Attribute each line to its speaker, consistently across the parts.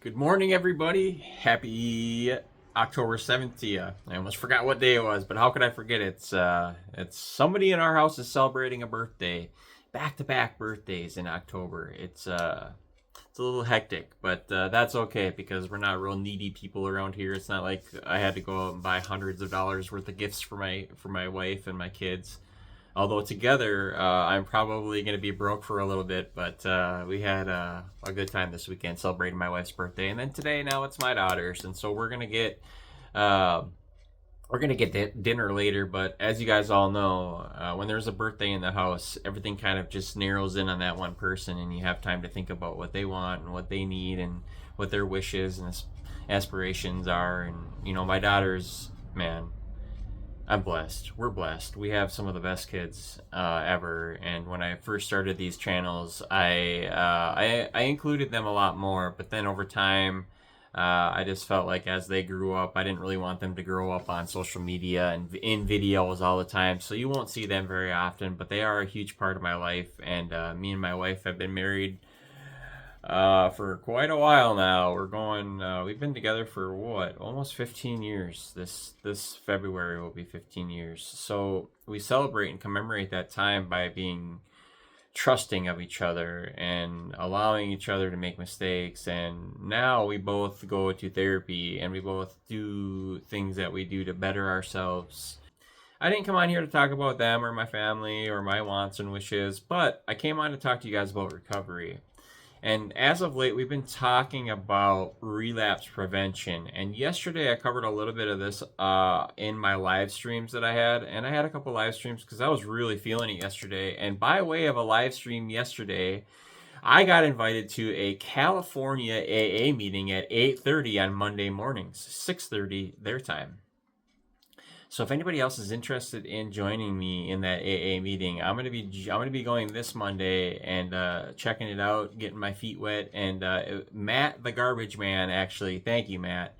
Speaker 1: Good morning, everybody. Happy October 7th to you. I almost forgot what day it was, but how could I forget? It's somebody in our house is celebrating a birthday. Back-to-back birthdays in October. It's a little hectic, but that's okay because we're not real needy people around here. It's not like I had to go out and buy hundreds of dollars worth of gifts for my wife and my kids. Although together, I'm probably going to be broke for a little bit, but we had a good time this weekend celebrating my wife's birthday, and then today now it's my daughter's, and so uh, we're gonna get dinner later. But as you guys all know, when there's a birthday in the house, everything kind of just narrows in on that one person, and you have time to think about what they want and what they need and what their wishes and aspirations are. And my daughter's man. I'm blessed. We're blessed. We have some of the best kids ever. And when I first started these channels, I included them a lot more. But then over time, I just felt like as they grew up, I didn't really want them to grow up on social media and in videos all the time. So you won't see them very often. But they are a huge part of my life. And me and my wife have been married for quite a while now. We've been together for what, almost 15 years. This February will be 15 years. So we celebrate and commemorate that time by being trusting of each other and allowing each other to make mistakes. And now we both go to therapy and we both do things that we do to better ourselves. I didn't come on here to talk about them or my family or my wants and wishes, but I came on to talk to you guys about recovery. And as of late, we've been talking about relapse prevention. And yesterday, I covered a little bit of this in my live streams that I had. And I had a couple live streams because I was really feeling it yesterday. And by way of a live stream yesterday, I got invited to a California AA meeting at 8:30 on Monday mornings, 6:30 their time. So if anybody else is interested in joining me in that AA meeting, I'm gonna be going this Monday and checking it out, getting my feet wet. And Matt, the garbage man, actually, thank you, Matt,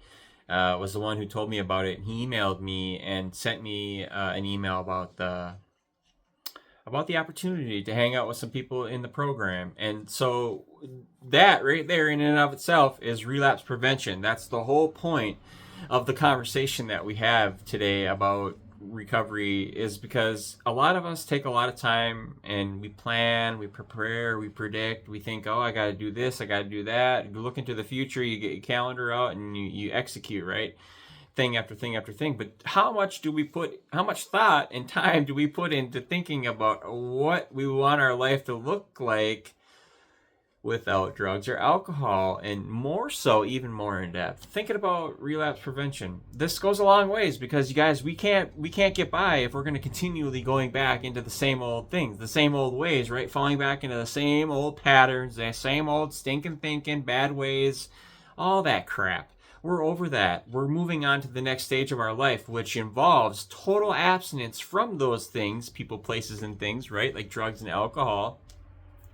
Speaker 1: was the one who told me about it. He emailed me and sent me an email about the opportunity to hang out with some people in the program. And so that right there in and of itself is relapse prevention. That's the whole point of the conversation that we have today about recovery, is because a lot of us take a lot of time and we plan, we prepare, we predict, we think, oh, I got to do this, I got to do that. You look into the future, you get your calendar out and you execute, right? Thing after thing after thing. But how much thought and time do we put into thinking about what we want our life to look like without drugs or alcohol? And more so, even more in depth, thinking about relapse prevention. This goes a long ways because, you guys, we can't get by if we're going to continually going back into the same old things, the same old ways, right? Falling back into the same old patterns, the same old stinking thinking, bad ways, all that crap. We're over that. We're moving on to the next stage of our life, which involves total abstinence from those things, people, places, and things, right? Like drugs and alcohol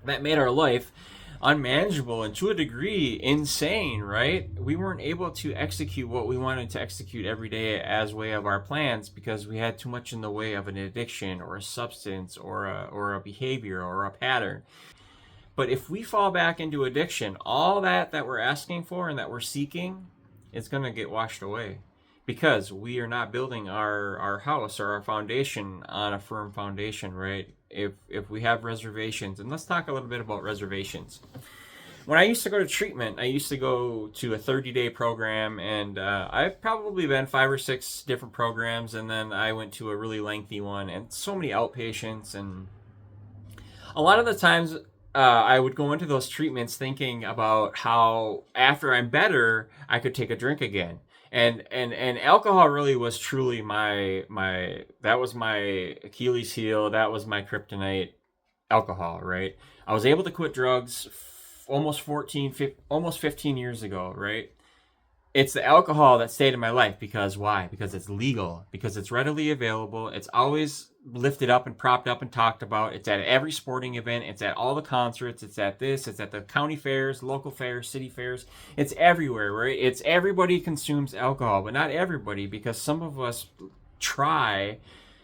Speaker 1: that made our life unmanageable and to a degree insane, right? We weren't able to execute what we wanted to execute every day as way of our plans because we had too much in the way of an addiction or a substance or a behavior or a pattern. But if we fall back into addiction, all that we're asking for and that we're seeking is going to get washed away because we are not building our house or our foundation on a firm foundation, right? If we have reservations, and let's talk a little bit about reservations. When I used to go to treatment, I used to go to a 30-day program, and I've probably been 5 or 6 different programs, and then I went to a really lengthy one, and so many outpatients, and a lot of the times I would go into those treatments thinking about how after I'm better, I could take a drink again. And alcohol really was truly my that was my Achilles heel. That was my kryptonite, alcohol, right? I was able to quit drugs almost 15 years ago, right? It's the alcohol that stayed in my life because why? Because it's legal, because it's readily available. It's always lifted up and propped up and talked about. It's at every sporting event. It's at all the concerts. It's at the county fairs, local fairs, city fairs. It's everywhere, right? It's everybody consumes alcohol, but not everybody, because some of us try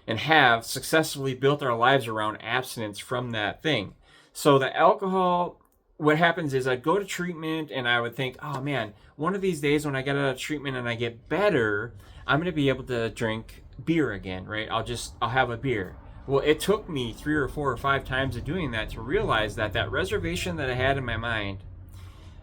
Speaker 1: and have successfully built our lives around abstinence from that thing. So the alcohol what happens is I'd go to treatment and I would think, oh man, one of these days when I get out of treatment and I get better, I'm going to be able to drink beer again, right? I'll have a beer. Well, it took me 3 or 4 or 5 times of doing that to realize that that reservation that I had in my mind,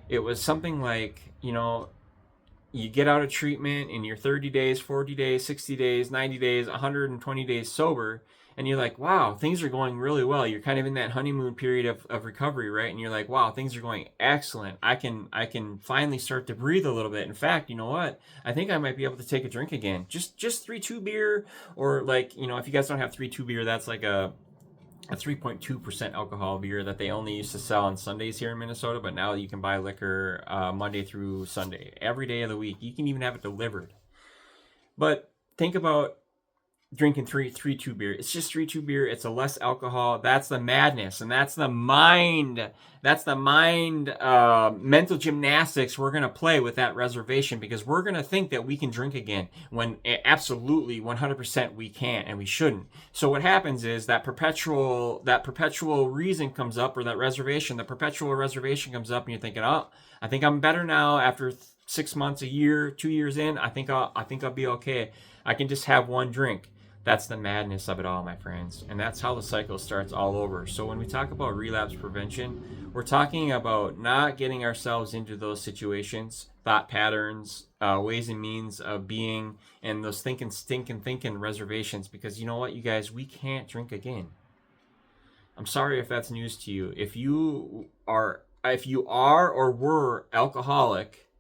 Speaker 1: it was something like, you get out of treatment and you're 30 days, 40 days, 60 days, 90 days, 120 days sober, and you're like, wow, things are going really well. You're kind of in that honeymoon period of recovery, right? And you're like, wow, things are going excellent. I can finally start to breathe a little bit. In fact, you know what? I think I might be able to take a drink again. Just 3.2 beer, or like, if you guys don't have 3.2 beer, that's like a 3.2% alcohol beer that they only used to sell on Sundays here in Minnesota, but now you can buy liquor Monday through Sunday, every day of the week. You can even have it delivered. But think about drinking 3.2 beer. It's just 3.2 beer. It's a less alcohol. That's the madness, and that's the mind. That's the mind mental gymnastics we're gonna play with that reservation, because we're gonna think that we can drink again when absolutely 100% we can't and we shouldn't. So what happens is that perpetual reason comes up, or the perpetual reservation comes up, and you're thinking, oh, I think I'm better now after 6 months, a year, 2 years in. I think I'll be okay. I can just have one drink. That's the madness of it all, my friends. And that's how the cycle starts all over. So when we talk about relapse prevention, we're talking about not getting ourselves into those situations, thought patterns, ways and means of being, and those thinking reservations. Because you know what, you guys, we can't drink again. I'm sorry if that's news to you. If you are or were alcoholic,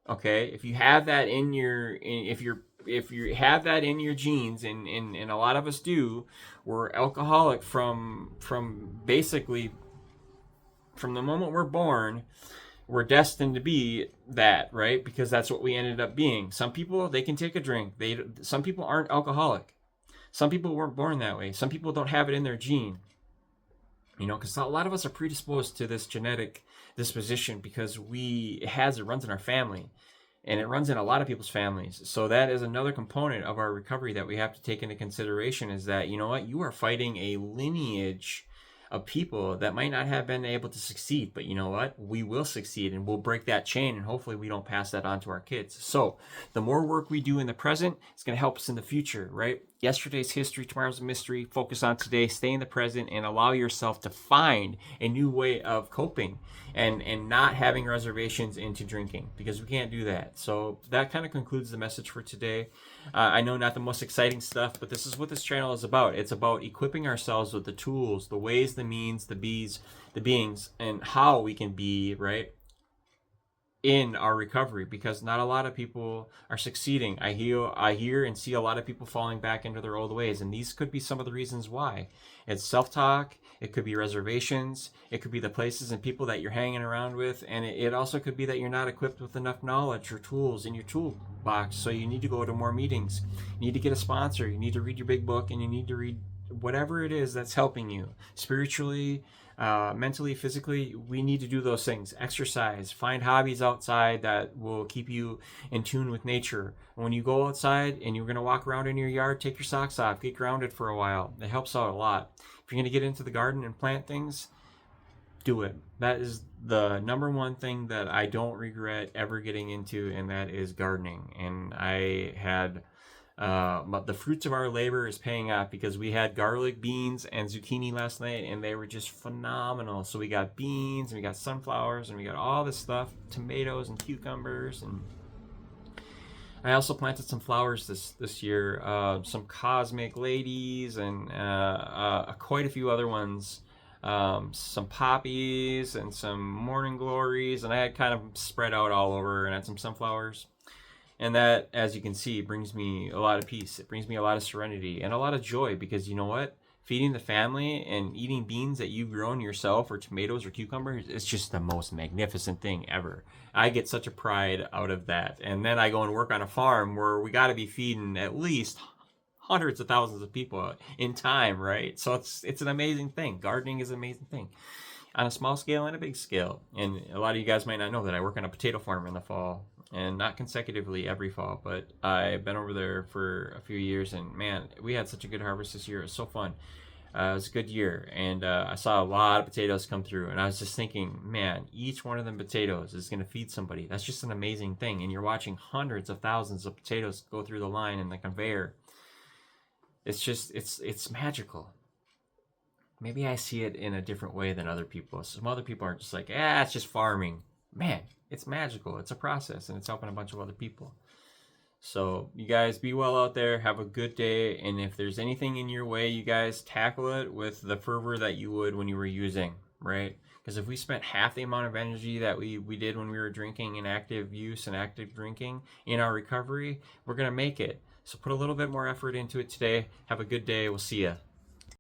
Speaker 1: okay, if you have that in if you have that in your genes, and a lot of us do, we're alcoholic from basically from the moment we're born. We're destined to be that, right? Because that's what we ended up being. Some people, they can take a drink. Some people aren't alcoholic. Some people weren't born that way. Some people don't have it in their gene. Because a lot of us are predisposed to this genetic disposition because it runs in our family. And it runs in a lot of people's families. So that is another component of our recovery that we have to take into consideration, is that, you know what, you are fighting a lineage of people that might not have been able to succeed. But you know what? We will succeed, and we'll break that chain, and hopefully we don't pass that on to our kids. So the more work we do in the present, it's going to help us in the future, right? Yesterday's history, tomorrow's a mystery. Focus on today, stay in the present, and allow yourself to find a new way of coping and not having reservations into drinking, because we can't do that. So that kind of concludes the message for today. I know not the most exciting stuff, but this is what this channel is about. It's about equipping ourselves with the tools, the ways, the means, the beings, and how we can be, right, in our recovery, because not a lot of people are succeeding. I hear and see a lot of people falling back into their old ways, and these could be some of the reasons why. It's self-talk, it could be reservations, it could be the places and people that you're hanging around with, and it also could be that you're not equipped with enough knowledge or tools in your toolbox. So you need to go to more meetings, you need to get a sponsor, you need to read your big book, and you need to read whatever it is that's helping you spiritually, mentally, physically. We need to do those things. Exercise, find hobbies outside that will keep you in tune with nature. When you go outside and you're going to walk around in your yard, take your socks off, get grounded for a while. It helps out a lot. If you're going to get into the garden and plant things, do it. That is the number one thing that I don't regret ever getting into, and that is gardening. And I had but the fruits of our labor is paying off, because we had garlic, beans, and zucchini last night, and they were just phenomenal. So we got beans, and we got sunflowers, and we got all this stuff, tomatoes and cucumbers, and I also planted some flowers this year, some cosmic ladies, and quite a few other ones. Some poppies and some morning glories, and I had kind of spread out all over, and had some sunflowers. And that, as you can see, brings me a lot of peace. It brings me a lot of serenity and a lot of joy, because you know what? Feeding the family and eating beans that you've grown yourself, or tomatoes or cucumbers, it's just the most magnificent thing ever. I get such a pride out of that. And then I go and work on a farm where we got to be feeding at least hundreds of thousands of people in time, right? So it's an amazing thing. Gardening is an amazing thing, on a small scale and a big scale. And a lot of you guys might not know that I work on a potato farm in the fall, and not consecutively every fall, but I've been over there for a few years, and man, we had such a good harvest this year. It was so fun. It was a good year, and I saw a lot of potatoes come through, and I was just thinking, man, each one of them potatoes is going to feed somebody. That's just an amazing thing, and you're watching hundreds of thousands of potatoes go through the line and the conveyor. It's just, it's magical. Maybe I see it in a different way than other people. Some other people are just like, it's just farming. Man, it's magical. It's a process, and it's helping a bunch of other people. So you guys be well out there. Have a good day. And if there's anything in your way, you guys tackle it with the fervor that you would when you were using, right? Because if we spent half the amount of energy that we did when we were drinking in active use and active drinking in our recovery, we're going to make it. So put a little bit more effort into it today. Have a good day. We'll see ya.